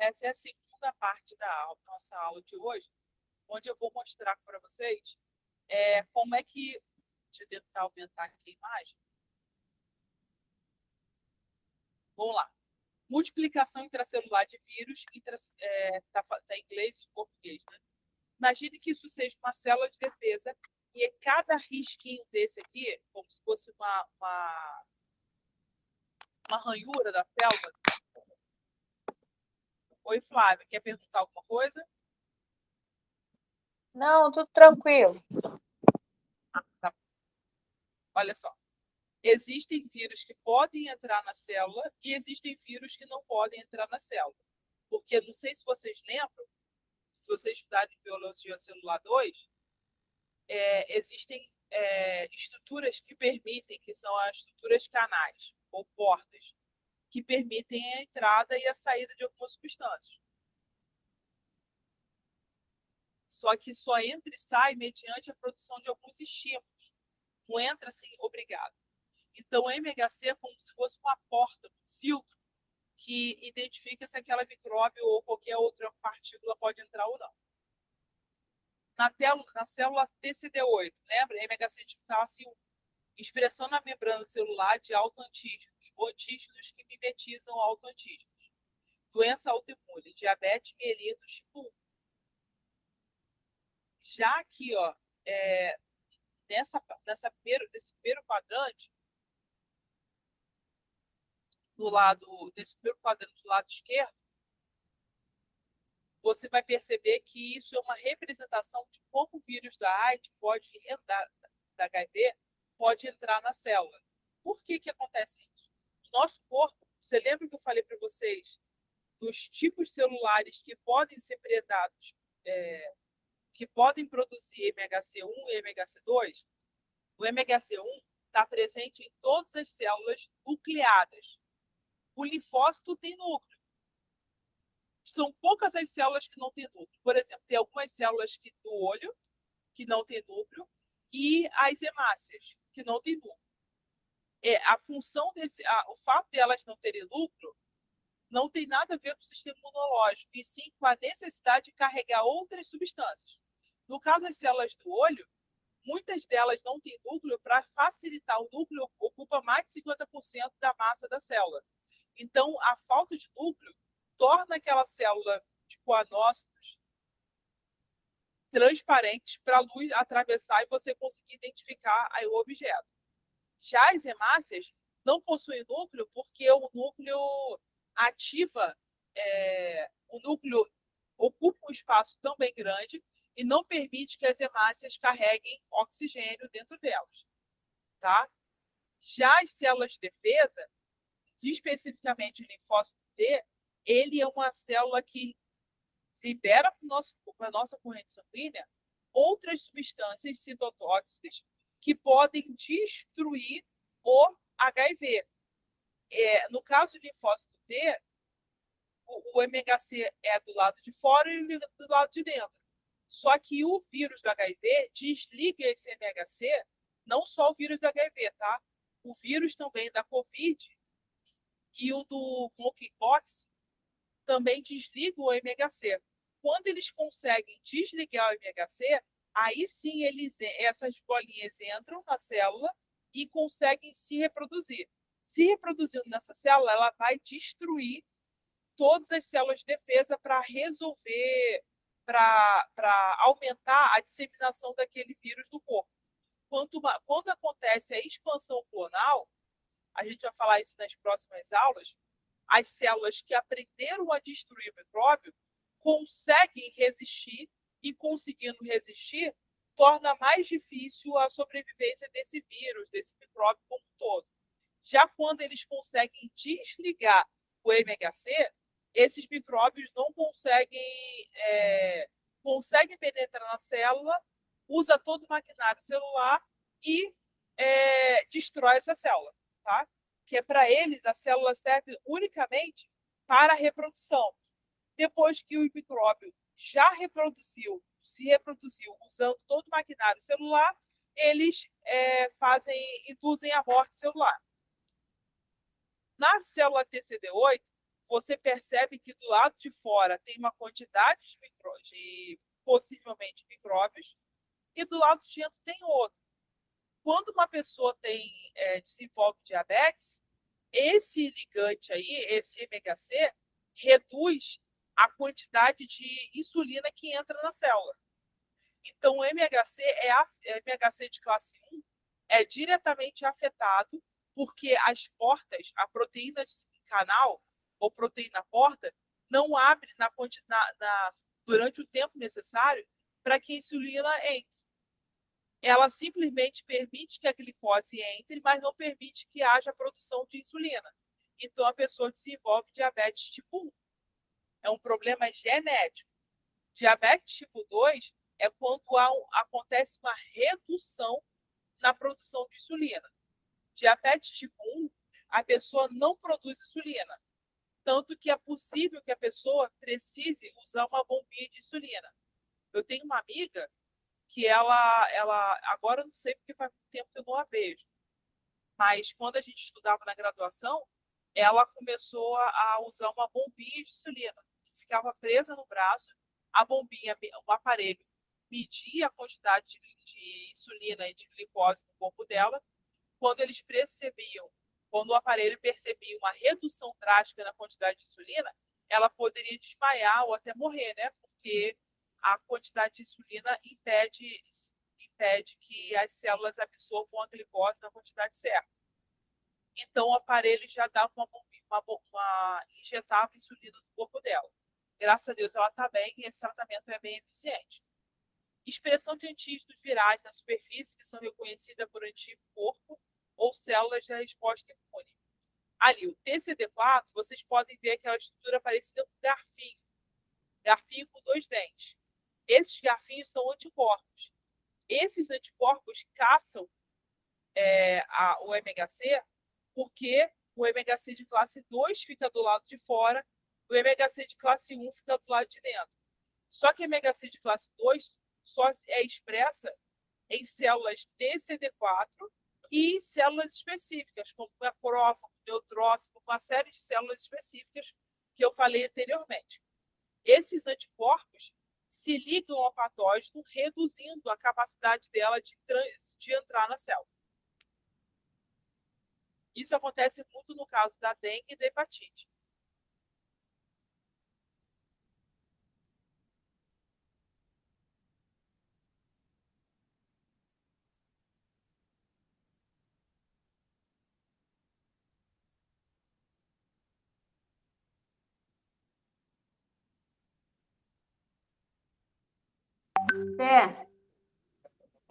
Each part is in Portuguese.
Essa é a segunda parte da nossa aula de hoje, onde eu vou mostrar para vocês como é que... Deixa eu tentar aumentar aqui a imagem. Vamos lá. Multiplicação intracelular de vírus, tá em inglês e português, né? Imagine que isso seja uma célula de defesa e cada risquinho desse aqui, como se fosse uma ranhura da célula. Oi, Flávia, quer perguntar alguma coisa? Não, tudo tranquilo. Tá. Olha só. Existem vírus que podem entrar na célula e existem vírus que não podem entrar na célula. Porque, não sei se vocês lembram, se vocês estudarem Biologia Celular 2, existem estruturas que permitem, que são as estruturas canais ou portas, que permitem a entrada e a saída de algumas substâncias. Só que só entra e sai mediante a produção de alguns estímulos. Não entra assim, obrigado. Então, o MHC é como se fosse uma porta, um filtro, que identifica se aquela micróbio ou qualquer outra partícula pode entrar ou não. Na célula TCD8, lembra? MHC está assim, expressão na membrana celular de autoantígenos, ou antígenos que mimetizam autoantígenos. Doença autoimune, diabetes mellitus tipo 1. Já aqui, ó, nesse primeiro quadrante, desse primeiro quadrante do lado esquerdo, você vai perceber que isso é uma representação de como o vírus da AIDS da HIV, pode entrar na célula. Por que acontece isso? O nosso corpo, você lembra que eu falei para vocês dos tipos celulares que podem ser predados, que podem produzir MHC1 e MHC2? O MHC1 está presente em todas as células nucleadas. O linfócito tem núcleo. São poucas as células que não têm núcleo. Por exemplo, tem algumas células do olho que não têm núcleo e as hemácias, que não têm núcleo. A função o fato de elas não terem núcleo não tem nada a ver com o sistema imunológico, e sim com a necessidade de carregar outras substâncias. No caso das células do olho, muitas delas não têm núcleo para facilitar. O núcleo ocupa mais de 50% da massa da célula. Então, a falta de núcleo torna aquela célula de coanócitos transparentes para a luz atravessar e você conseguir identificar o objeto. Já as hemácias não possuem núcleo porque o núcleo ativa, o núcleo ocupa um espaço também grande e não permite que as hemácias carreguem oxigênio dentro delas. Tá? Já as células de defesa, especificamente o linfócito T, ele é uma célula que libera para a nossa corrente sanguínea outras substâncias citotóxicas que podem destruir o HIV. No caso do linfócito T, o MHC é do lado de fora e do lado de dentro. Só que o vírus do HIV desliga esse MHC, não só o vírus do HIV, tá? O vírus também da Covid e o do monkeypox também desligam o MHC. Quando eles conseguem desligar o MHC, aí sim essas bolinhas entram na célula e conseguem se reproduzir. Se reproduzindo nessa célula, ela vai destruir todas as células de defesa para resolver, para aumentar a disseminação daquele vírus no corpo. Quando acontece a expansão clonal, a gente vai falar isso nas próximas aulas, as células que aprenderam a destruir o micróbio conseguem resistir, e conseguindo resistir, torna mais difícil a sobrevivência desse vírus, desse micróbio como um todo. Já quando eles conseguem desligar o MHC, esses micróbios não conseguem penetrar na célula, usa todo o maquinário celular e destrói essa célula, tá? Que para eles a célula serve unicamente para a reprodução. Depois que o micróbio já se reproduziu usando todo o maquinário celular, eles induzem a morte celular. Na célula TCD8, você percebe que do lado de fora tem uma quantidade de possivelmente micróbios e do lado de dentro tem outro. Quando uma pessoa desenvolve diabetes, esse ligante aí, esse MHC, reduz a quantidade de insulina que entra na célula. Então, o MHC de classe 1 é diretamente afetado porque as portas, a proteína de canal ou proteína porta, não abre durante o tempo necessário para que a insulina entre. Ela simplesmente permite que a glicose entre, mas não permite que haja produção de insulina. Então, a pessoa desenvolve diabetes tipo 1. É um problema genético. Diabetes tipo 2 é quando acontece uma redução na produção de insulina. Diabetes tipo 1, a pessoa não produz insulina. Tanto que é possível que a pessoa precise usar uma bombinha de insulina. Eu tenho uma amiga que ela agora eu não sei porque faz muito tempo que eu não a vejo, mas quando a gente estudava na graduação, ela começou a usar uma bombinha de insulina, que ficava presa no braço, a bombinha, o aparelho media a quantidade de insulina e de glicose no corpo dela. Quando o aparelho percebia uma redução drástica na quantidade de insulina, ela poderia desmaiar ou até morrer, né? Porque a quantidade de insulina impede que as células absorvam a glicose na quantidade certa. Então, o aparelho já dava injetava insulina no corpo dela. Graças a Deus, ela está bem e esse tratamento é bem eficiente. Expressão de antígenos virais na superfície que são reconhecidas por anticorpo ou células de resposta imune. Ali, o TCD4, vocês podem ver aquela estrutura parecida com garfinho com 2 dentes. Esses garfinhos são anticorpos. Esses anticorpos caçam o MHC porque o MHC de classe 2 fica do lado de fora, o MHC de classe 1 fica do lado de dentro. Só que o MHC de classe 2 só é expressa em células TCD4 e células específicas, como macrófago, neutrófilo, uma série de células específicas que eu falei anteriormente. Esses anticorpos se ligam ao patógeno, reduzindo a capacidade dela de entrar na célula. Isso acontece muito no caso da dengue e da hepatite.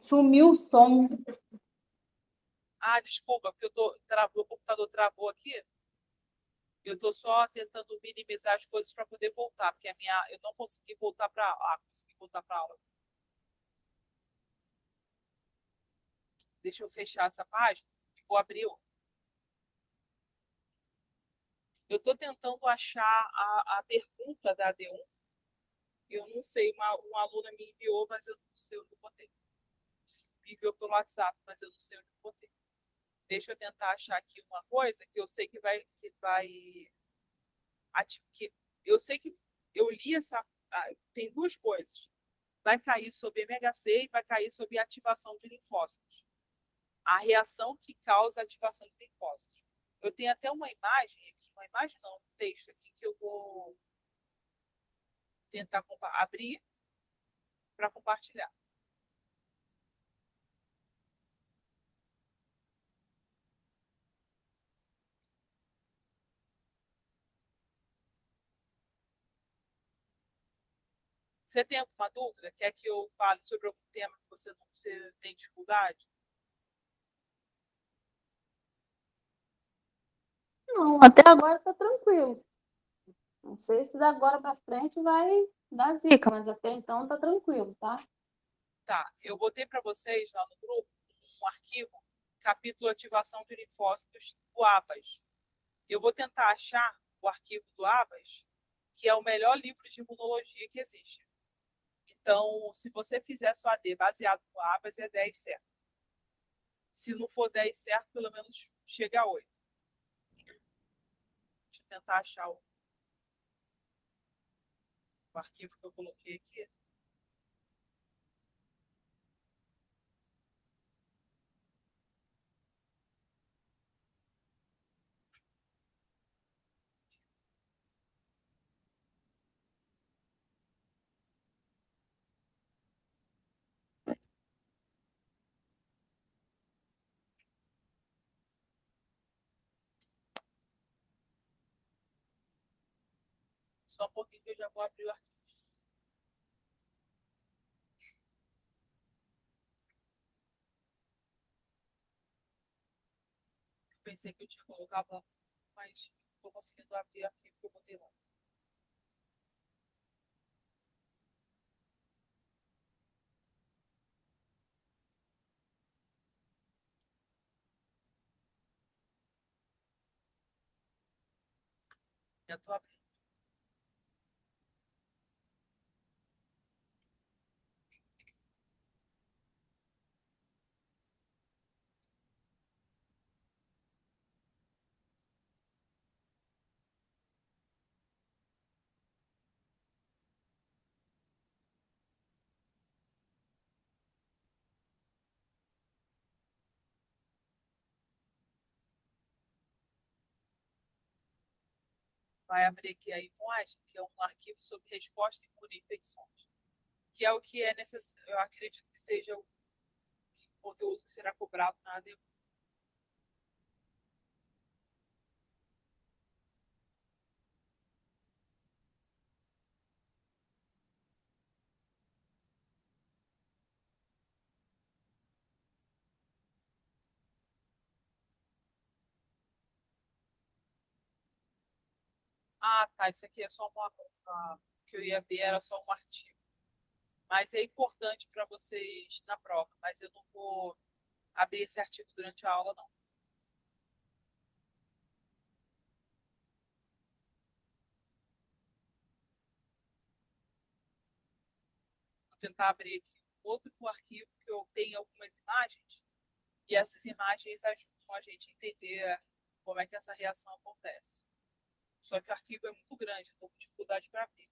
Sumiu o som. Ah, desculpa, porque o computador travou aqui. Eu estou só tentando minimizar as coisas para poder voltar, porque eu não consegui voltar para a aula. Deixa eu fechar essa página e vou abrir outra. Eu estou tentando achar a pergunta da AD1. Eu não sei, uma aluna me enviou, mas eu não sei onde eu botei. Me enviou pelo WhatsApp, mas eu não sei onde eu botei. Deixa eu tentar achar aqui uma coisa que eu sei que vai que eu sei que eu li tem 2 coisas. Vai cair sobre MHC e vai cair sobre ativação de linfócitos. A reação que causa a ativação de linfócitos. Eu tenho até uma imagem aqui, um texto aqui que eu vou tentar abrir para compartilhar. Você tem alguma dúvida? Quer que eu fale sobre algum tema que você tem dificuldade? Não, até agora tá tranquilo. Não sei se da agora para frente vai dar zica, mas até então tá tranquilo, tá? Tá, eu botei para vocês lá no grupo um arquivo, capítulo ativação de linfócitos do ABAS. Eu vou tentar achar o arquivo do ABAS, que é o melhor livro de imunologia que existe. Então, se você fizer sua AD baseado no ABAS, é 10 certo. Se não for 10 certo, pelo menos chega a 8. Deixa eu tentar achar o O arquivo que eu coloquei aqui. Só um pouquinho que eu já vou abrir o arquivo. Pensei que eu tinha colocado lá, mas não estou conseguindo abrir o arquivo que eu botei lá. Já estou abrindo. Vai abrir aqui a imagem, que é um arquivo sobre resposta imune a infecções, que é o que é necessário. Eu acredito que seja o conteúdo que será cobrado na ADM. Ah, tá. Isso aqui é só uma que eu ia ver, era só um artigo. Mas é importante para vocês na prova. Mas eu não vou abrir esse artigo durante a aula, não. Vou tentar abrir aqui outro arquivo que eu tenho algumas imagens. E essas imagens ajudam a gente a entender como é que essa reação acontece. Só que o arquivo é muito grande, estou com dificuldade para abrir.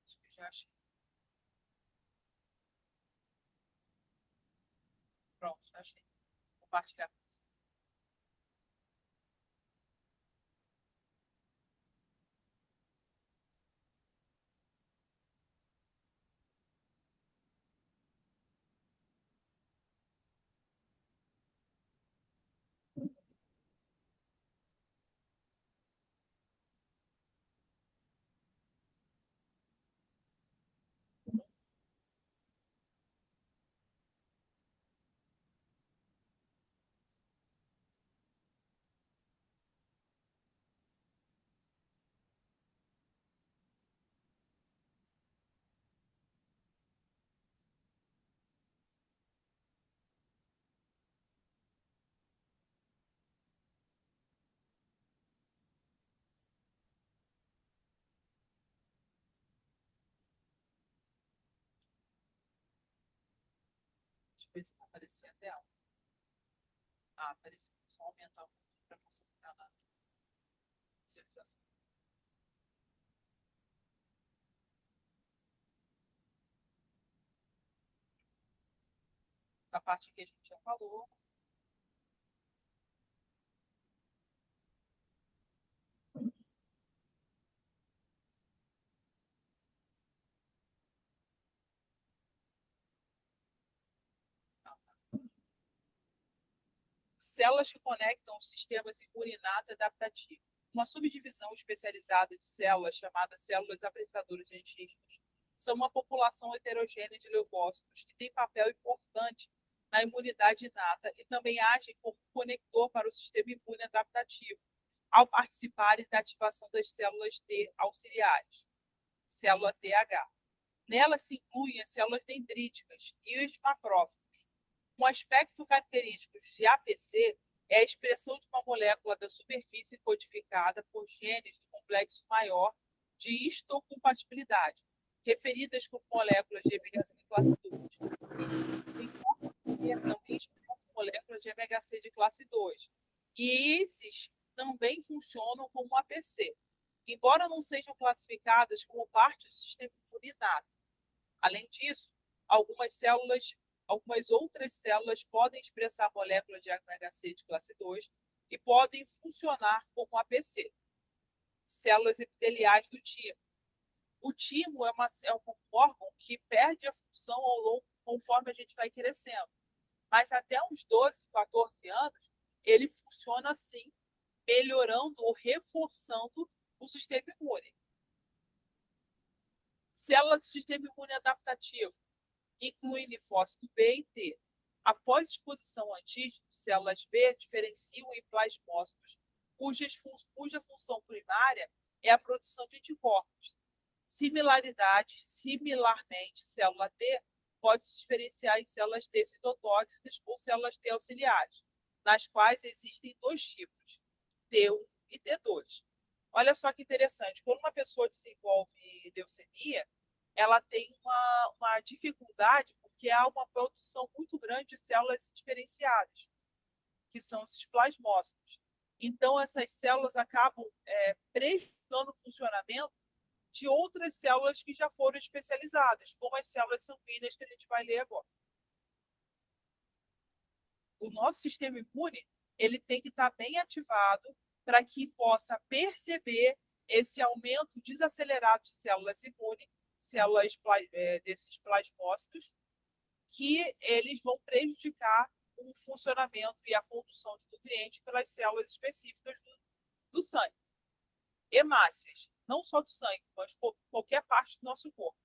Acho que já achei. Pronto, já achei. Vou compartilhar com você. Deixa eu ver se está aparecendo a tela. Ah, apareceu. Só aumentar um pouquinho para facilitar na visualização. Essa parte aqui a gente já falou. Células que conectam os sistemas imune inato e adaptativo. Uma subdivisão especializada de células, chamada células apresentadoras de antígenos, são uma população heterogênea de leucócitos que tem papel importante na imunidade inata e também agem como conector para o sistema imune adaptativo, ao participarem da ativação das células T auxiliares, célula TH. Nelas se incluem as células dendríticas e os macrófagos. Um aspecto característico de APC é a expressão de uma molécula da superfície codificada por genes do complexo maior de histocompatibilidade, referidas como moléculas de MHC classe 2. Também expressa moléculas de MHC de classe 2. E esses também funcionam como APC, embora não sejam classificadas como parte do sistema imunitário. Além disso, algumas outras células podem expressar moléculas de MHC de classe 2 e podem funcionar como APC, células epiteliais do timo. O timo é um órgão que perde a função ao longo conforme a gente vai crescendo. Mas até uns 12, 14 anos, ele funciona assim, melhorando ou reforçando o sistema imune. Células do sistema imune adaptativo incluem linfócito B e T. Após exposição ao antígeno, células B diferenciam em plasmócitos, cuja função primária é a produção de anticorpos. Similarmente, célula T pode se diferenciar em células T citotóxicas ou células T auxiliares, nas quais existem dois tipos, T1 e T2. Olha só que interessante, quando uma pessoa desenvolve leucemia, ela tem uma dificuldade porque há uma produção muito grande de células diferenciadas, que são esses plasmócitos. Então, essas células acabam prejudicando o funcionamento de outras células que já foram especializadas, como as células sanguíneas que a gente vai ler agora. O nosso sistema imune ele tem que estar bem ativado para que possa perceber esse aumento desacelerado de células imunes, células desses plasmócitos, que eles vão prejudicar o funcionamento e a condução de nutrientes pelas células específicas do sangue. Hemácias, não só do sangue, mas qualquer parte do nosso corpo.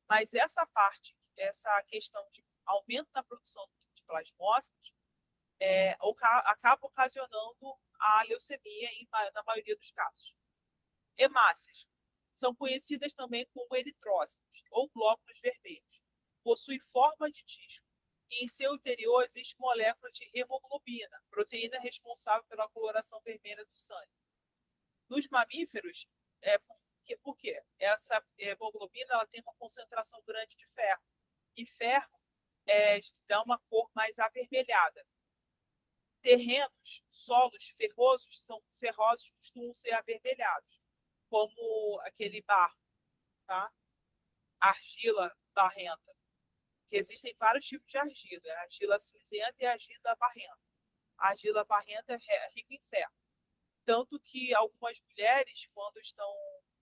Mas essa questão de aumento na produção de plasmócitos, acaba ocasionando a leucemia na maioria dos casos. Hemácias são conhecidas também como eritrócitos ou glóbulos vermelhos. Possuem forma de disco e em seu interior existe molécula de hemoglobina, proteína responsável pela coloração vermelha do sangue. Nos mamíferos, por quê? Essa hemoglobina ela tem uma concentração grande de ferro, e ferro dá uma cor mais avermelhada. Terrenos, solos ferrosos costumam ser avermelhados, como aquele barro, tá? Argila barrenta, que existem vários tipos de argila, a argila cinzenta e a argila barrenta. A argila barrenta é rica em ferro, tanto que algumas mulheres, quando estão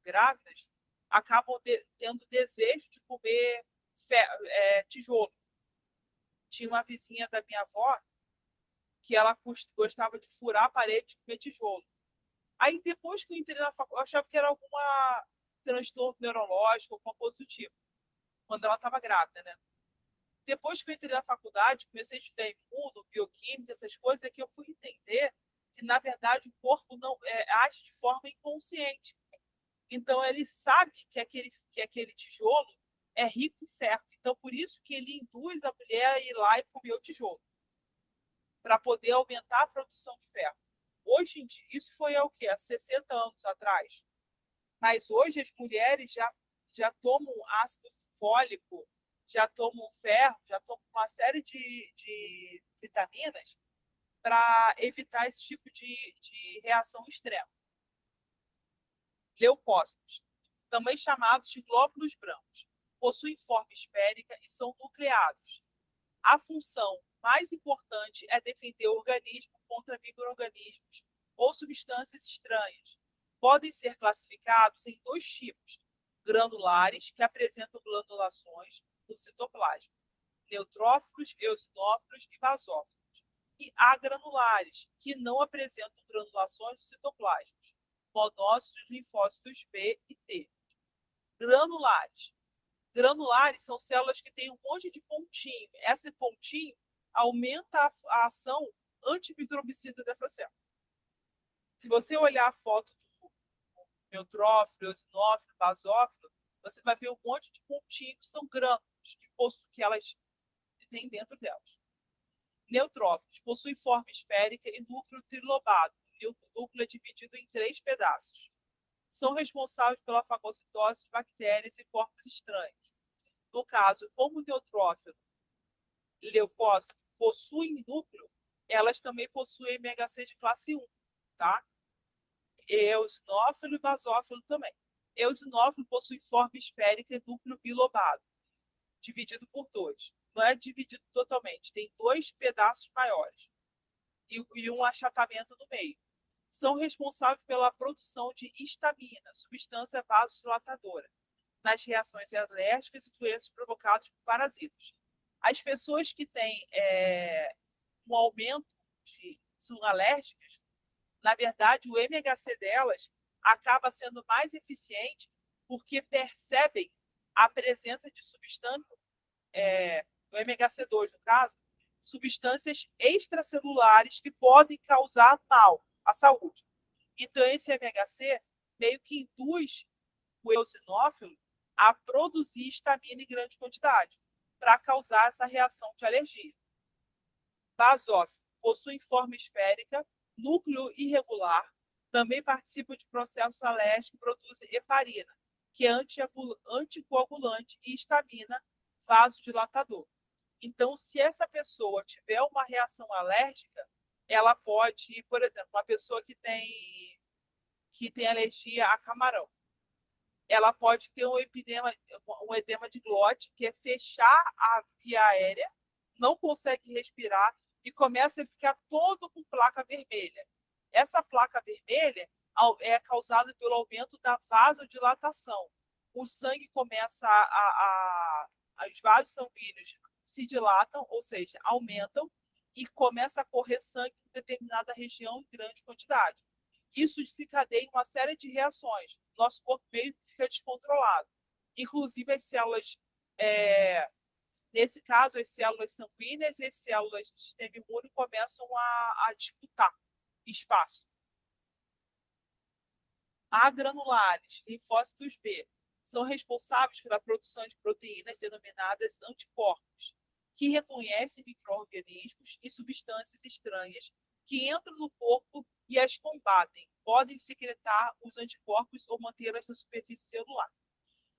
grávidas, acabam tendo desejo de comer tijolo. Tinha uma vizinha da minha avó que ela gostava de furar a parede e comer tijolo. Aí, depois que eu entrei na faculdade, eu achava que era algum transtorno neurológico, alguma coisa do tipo, quando ela estava grávida, né? Depois que eu entrei na faculdade, comecei a estudar imuno, bioquímica, essas coisas, é que eu fui entender que, na verdade, o corpo não age de forma inconsciente. Então, ele sabe que aquele tijolo é rico em ferro. Então, por isso que ele induz a mulher a ir lá e comer o tijolo, para poder aumentar a produção de ferro. Hoje em dia, isso foi há 60 anos atrás. Mas hoje as mulheres já tomam ácido fólico, já tomam ferro, já tomam uma série de vitaminas para evitar esse tipo de reação extrema. Leucócitos, também chamados de glóbulos brancos, possuem forma esférica e são nucleados. A função mais importante é defender o organismo contra micro-organismos ou substâncias estranhas. Podem ser classificados em dois tipos: granulares, que apresentam granulações no citoplasma, neutrófilos, eosinófilos e basófilos. e agranulares, que não apresentam granulações dos citoplasmas, monócitos, linfócitos B e T. Granulares. Granulares são células que têm um monte de pontinho. Esse pontinho aumenta a ação antimicrobicida dessa célula. Se você olhar a foto do neutrófilo, eosinófilo, basófilo, você vai ver um monte de pontinhos que são grânulos que elas têm dentro delas. Neutrófilos possuem forma esférica e núcleo trilobado. O núcleo é dividido em 3 pedaços. São responsáveis pela fagocitose de bactérias e corpos estranhos. No caso, como o neutrófilo e leucócito possuem núcleo, elas também possuem MHC de classe 1, tá? Eosinófilo e basófilo também. Eosinófilo possui forma esférica e núcleo bilobado, dividido por 2. Não é dividido totalmente, tem 2 pedaços maiores e um achatamento no meio. São responsáveis pela produção de histamina, substância vasodilatadora, nas reações alérgicas e doenças provocadas por parasitas. As pessoas que têm um aumento são alérgicas, na verdade, o MHC delas acaba sendo mais eficiente porque percebem a presença de substâncias, o MHC2, no caso, substâncias extracelulares que podem causar mal à saúde. Então, esse MHC meio que induz o eosinófilo a produzir histamina em grande quantidade para causar essa reação de alergia. Basófilo possui forma esférica, núcleo irregular, também participa de processos alérgicos e produz heparina, que é anticoagulante, e histamina, vasodilatador. Então, se essa pessoa tiver uma reação alérgica, ela pode, por exemplo, uma pessoa que tem alergia a camarão, ela pode ter um edema de glote, que é fechar a via aérea, não consegue respirar e começa a ficar todo com placa vermelha. Essa placa vermelha é causada pelo aumento da vasodilatação. O sangue começa os vasos sanguíneos se dilatam, ou seja, aumentam, e começa a correr sangue em determinada região em grande quantidade. Isso desencadeia uma série de reações. Nosso corpo meio fica descontrolado. Inclusive, as células, nesse caso, as células sanguíneas e as células do sistema imune começam a disputar espaço. Agranulares, linfócitos B, são responsáveis pela produção de proteínas denominadas anticorpos, que reconhecem micro-organismos e substâncias estranhas que entram no corpo e as combatem. Podem secretar os anticorpos ou mantê-las na superfície celular.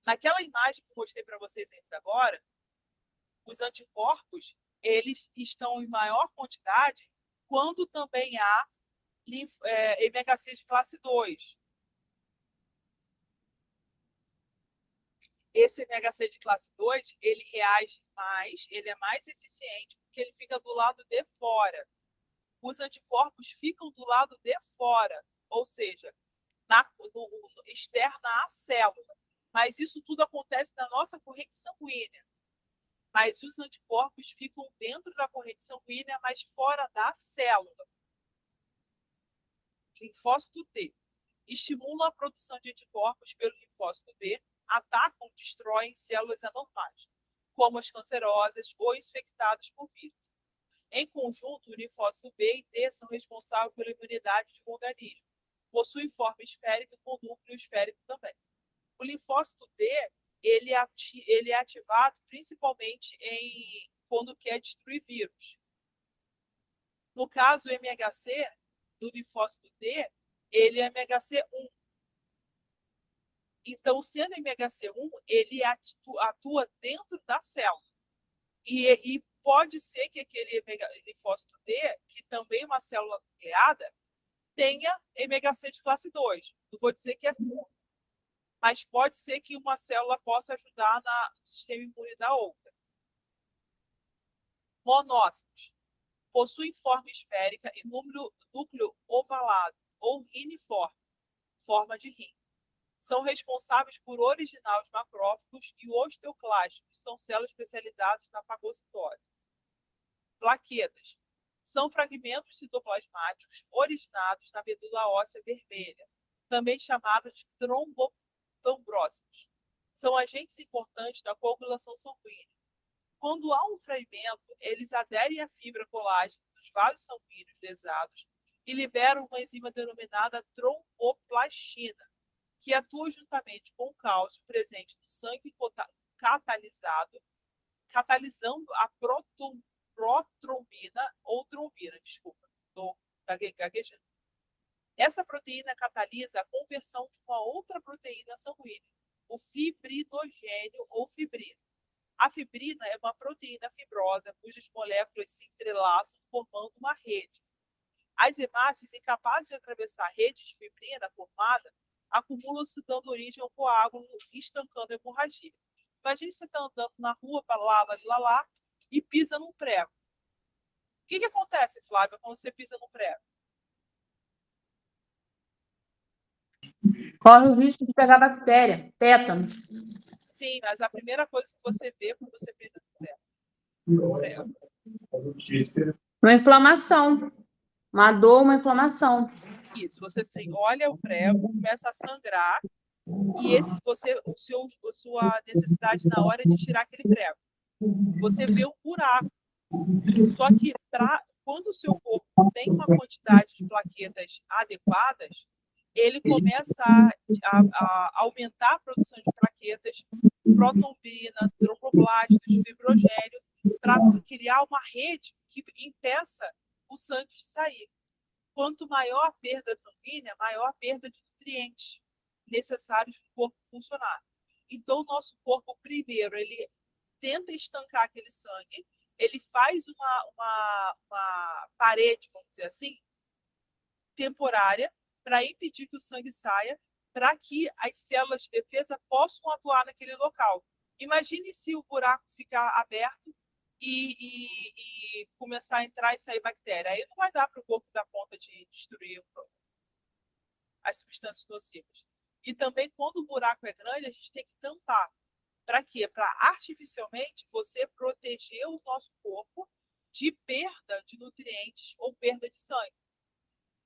Naquela imagem que eu mostrei para vocês ainda agora, os anticorpos eles estão em maior quantidade quando também há MHC de classe 2. Esse MHC de classe 2, ele reage mais, ele é mais eficiente porque ele fica do lado de fora. Os anticorpos ficam do lado de fora, ou seja, externa à célula. Mas isso tudo acontece na nossa corrente sanguínea. Mas os anticorpos ficam dentro da corrente sanguínea, mas fora da célula. Linfócito T. Estimula a produção de anticorpos pelo linfócito B, atacam, destroem células anormais, como as cancerosas ou infectadas por vírus. Em conjunto, o linfócito B e T são responsáveis pela imunidade de um organismo. Possui forma esférica com núcleo esférico também. O linfócito T ele é ativado principalmente quando quer destruir vírus. No caso, o MHC do linfócito T, ele é MHC1. Então, sendo MHC1, ele atua dentro da célula. E pode ser que aquele linfócito T, que também é uma célula nucleada, tenha MHC de classe 2. Não vou dizer que é assim, mas pode ser que uma célula possa ajudar no sistema imune da outra. Monócitos. Possuem forma esférica e núcleo ovalado ou riniforme, forma de rim. São responsáveis por originar os macrófagos e osteoclastos, que são células especializadas na fagocitose. Plaquetas. São fragmentos citoplasmáticos originados na medula óssea vermelha, também chamados de trombócitos. São agentes importantes da coagulação sanguínea. Quando há um fragmento, eles aderem à fibra colágena dos vasos sanguíneos lesados e liberam uma enzima denominada tromboplastina, que atua juntamente com o cálcio presente no sangue catalisando a protrombina ou trombina, desculpa, estou gaguejando. Essa proteína catalisa a conversão de uma outra proteína sanguínea, o fibrinogênio ou fibrina. A fibrina é uma proteína fibrosa cujas moléculas se entrelaçam formando uma rede. As hemácias, incapazes de atravessar a rede de fibrina formada, acumulam-se dando origem ao coágulo, estancando a hemorragia. Imagine você está andando na rua, para lá, e pisa num prego. O que acontece, Flávia, quando você pisa num prego? Corre o risco de pegar bactéria, tétano. Sim, mas a primeira coisa que você vê quando você pisa no prego. Uma inflamação. Uma dor, uma inflamação. Isso, você olha o prego, começa a sangrar, e sua necessidade na hora de tirar aquele prego. Você vê um buraco. Só que quando o seu corpo tem uma quantidade de plaquetas adequadas, ele começa a aumentar a produção de plaquetas, protombina, tromboblastos, fibrogênio, para criar uma rede que impeça o sangue de sair. Quanto maior a perda sanguínea, maior a perda de nutrientes necessários para o corpo funcionar. Então, o nosso corpo, primeiro, ele tenta estancar aquele sangue, ele faz uma parede, vamos dizer assim, temporária, para impedir que o sangue saia, para que as células de defesa possam atuar naquele local. Imagine se o buraco ficar aberto e começar a entrar e sair bactéria. Aí não vai dar para o corpo dar conta de destruir as substâncias nocivas. E também, quando o buraco é grande, a gente tem que tampar. Para quê? Para artificialmente você proteger o nosso corpo de perda de nutrientes ou perda de sangue.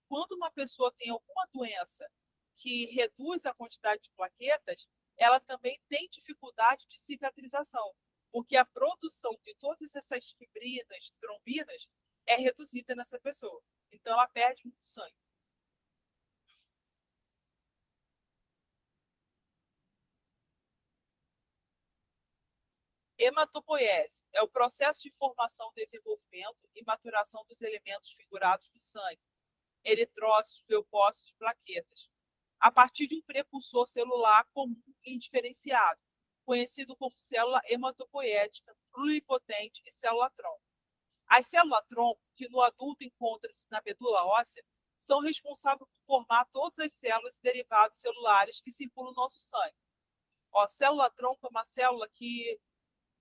Quando uma pessoa tem alguma doença que reduz a quantidade de plaquetas, ela também tem dificuldade de cicatrização, porque a produção de todas essas fibrinas, trombinas, é reduzida nessa pessoa. Então, ela perde muito sangue. Hematopoiese é o processo de formação, desenvolvimento e maturação dos elementos figurados no sangue, eritrócitos, leucócitos e plaquetas, a partir de um precursor celular comum e indiferenciado, conhecido como célula hematopoética, pluripotente e célula-tronco. As células-tronco, que no adulto encontram-se na medula óssea, são responsáveis por formar todas as células e derivados celulares que circulam no nosso sangue. Célula-tronco é uma célula que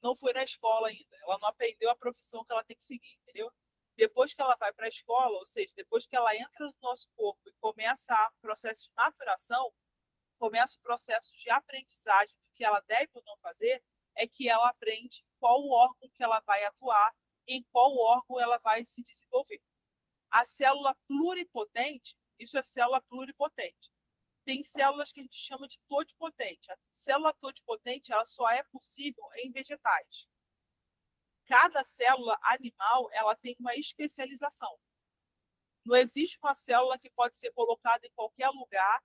não foi na escola ainda, ela não aprendeu a profissão que ela tem que seguir, entendeu? Depois que ela vai para a escola, ou seja, depois que ela entra no nosso corpo e começa o processo de maturação, começa o processo de aprendizagem do que ela deve ou não fazer, é que ela aprende qual órgão que ela vai atuar, em qual órgão ela vai se desenvolver. A célula pluripotente, isso é célula pluripotente. Tem células que a gente chama de todipotente. A célula todipotente ela só é possível em vegetais. Cada célula animal ela tem uma especialização. Não existe uma célula que pode ser colocada em qualquer lugar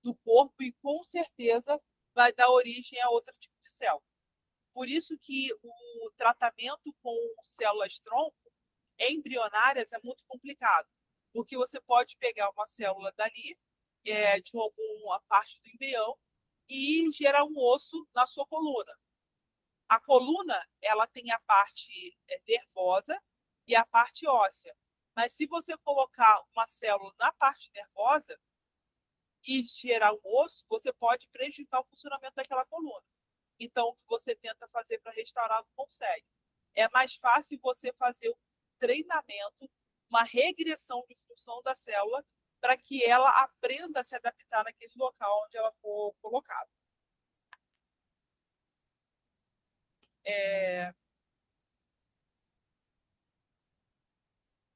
do corpo e com certeza vai dar origem a outro tipo de célula. Por isso que o tratamento com células-tronco embrionárias é muito complicado, porque você pode pegar uma célula dali, de alguma parte do embrião, e gerar um osso na sua coluna. A coluna ela tem a parte nervosa e a parte óssea. Mas se você colocar uma célula na parte nervosa e gerar um osso, você pode prejudicar o funcionamento daquela coluna. Então, o que você tenta fazer para restaurar não consegue. É mais fácil você fazer um treinamento, uma regressão de função da célula para que ela aprenda a se adaptar naquele local onde ela for colocada.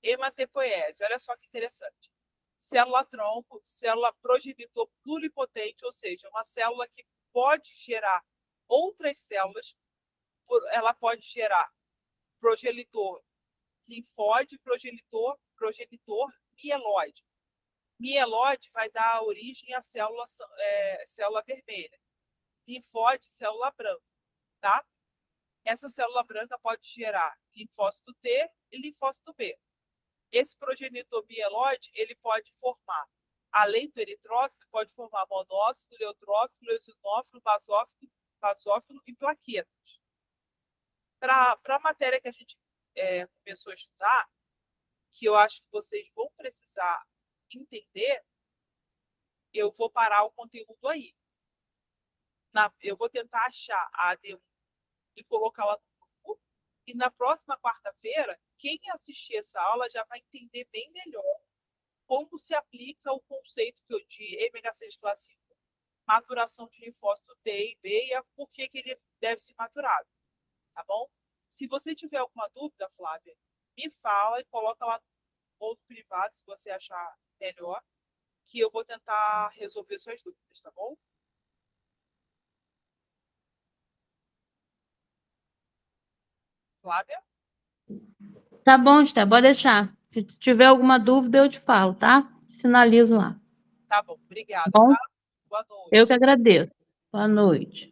hematopoiese. Olha só que interessante. Célula tronco, célula progenitor pluripotente, ou seja, uma célula que pode gerar outras células, ela pode gerar progenitor linfóide, progenitor mieloide. Mieloide vai dar origem à célula vermelha. Linfóide, célula branca, tá? Essa célula branca pode gerar linfócito T e linfócito B. Esse progenitor mieloide, ele pode formar, além do eritrócito, pode formar monócito, neutrófilo, eosinófilo, basófilo e plaquetas. Para a matéria que a gente começou a estudar, que eu acho que vocês vão precisar entender, eu vou parar o conteúdo aí. Eu vou tentar achar a AD1 e colocá-la no grupo. E na próxima quarta-feira, quem assistir essa aula já vai entender bem melhor como se aplica o conceito que eu de MHC classe 1, maturação de linfócito T e B e por que ele deve ser maturado. Tá bom? Se você tiver alguma dúvida, Flávia, me fala e coloca lá no outro privado, se você achar melhor, que eu vou tentar resolver suas dúvidas, tá bom? Flávia? Tá bom, Esther, pode deixar. Se tiver alguma dúvida, eu te falo, tá? Sinalizo lá. Tá bom, obrigada, Bom, tá? Boa noite. eu que agradeço. Boa noite.